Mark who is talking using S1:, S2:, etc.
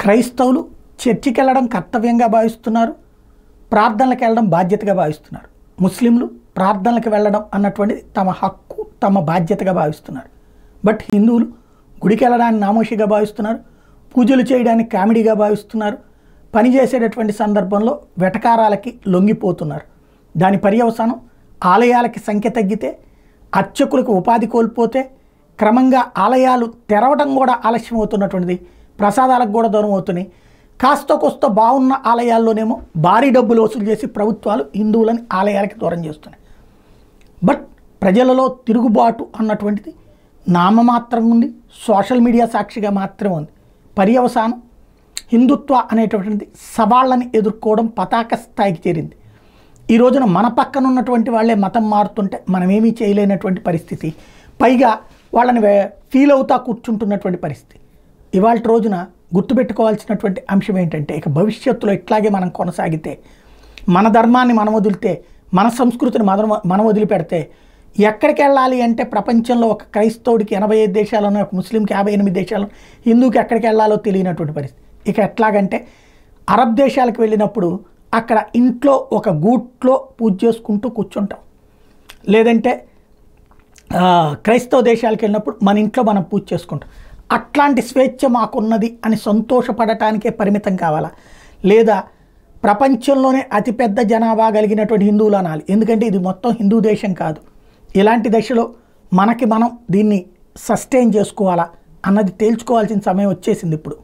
S1: క్రైస్తవులు చర్చికి వెళ్ళడం కర్తవ్యంగా భావిస్తున్నారు, ప్రార్థనలకు వెళ్ళడం బాధ్యతగా భావిస్తున్నారు. ముస్లింలు ప్రార్థనలకు వెళ్ళడం అన్నటువంటిది తమ హక్కు, తమ బాధ్యతగా భావిస్తున్నారు. బట్ హిందువులు గుడికి వెళ్ళడాన్ని నామోషిగా భావిస్తున్నారు, పూజలు చేయడానికి కామెడీగా భావిస్తున్నారు, పనిచేసేటటువంటి సందర్భంలో వెటకారాలకి లొంగిపోతున్నారు. దాని పర్యవసానం ఆలయాలకి సంఖ్య తగ్గితే, అర్చకులకు ఉపాధి కోల్పోతే, క్రమంగా ఆలయాలు తెరవడం కూడా ఆలస్యం అవుతున్నటువంటిది, ప్రసాదాలకు కూడా దూరం అవుతున్నాయి. కాస్త కోస్త బాగున్న ఆలయాల్లోనేమో భారీ డబ్బులు వసూలు చేసి ప్రభుత్వాలు హిందువులని ఆలయాలకి దూరం చేస్తున్నాయి. బట్ ప్రజలలో తిరుగుబాటు అన్నటువంటిది నామమాత్రంగా ఉంది, సోషల్ మీడియా సాక్షిగా మాత్రమే ఉంది. పర్యవసానం హిందుత్వ అనేటటువంటిది సవాళ్ళని ఎదుర్కోవడం పతాక స్థాయికి చేరింది. ఈ రోజున మన పక్కన ఉన్నటువంటి వాళ్ళే మతం మారుతుంటే మనమేమీ చేయలేనటువంటి పరిస్థితి, పైగా వాళ్ళని ఫీల్ అవుతా కూర్చుంటున్నటువంటి పరిస్థితి. ఇవాళ రోజున గుర్తుపెట్టుకోవాల్సినటువంటి అంశం ఏంటంటే, ఇక భవిష్యత్తులో ఇట్లాగే మనం కొనసాగితే, మన ధర్మాన్ని మనం వదిలితే, మన సంస్కృతిని మనం వదిలిపెడితే ఎక్కడికి వెళ్ళాలి అంటే, ప్రపంచంలో ఒక క్రైస్తవుడికి 85 దేశాలను, ఒక ముస్లింకి 58 దేశాలను, హిందూకి ఎక్కడికి వెళ్ళాలో తెలియనటువంటి పరిస్థితి. ఇక ఎట్లాగంటే అరబ్ దేశాలకు వెళ్ళినప్పుడు అక్కడ ఇంట్లో ఒక గూట్లో పూజ చేసుకుంటూ కూర్చుంటాం, లేదంటే క్రైస్తవ దేశాలకు వెళ్ళినప్పుడు మన ఇంట్లో మనం పూజ చేసుకుంటాం. అట్లాంటి స్వేచ్ఛ మాకున్నది అని సంతోషపడటానికే పరిమితం కావాలా, లేదా ప్రపంచంలోనే అతిపెద్ద జనాభా కలిగినటువంటి హిందువులు అనాలి? ఎందుకంటే ఇది మొత్తం హిందూ దేశం కాదు. ఇలాంటి దశలో మనకి మనం దీన్ని సస్టైన్ చేసుకోవాలా అన్నది తేల్చుకోవాల్సిన సమయం వచ్చేసింది ఇప్పుడు.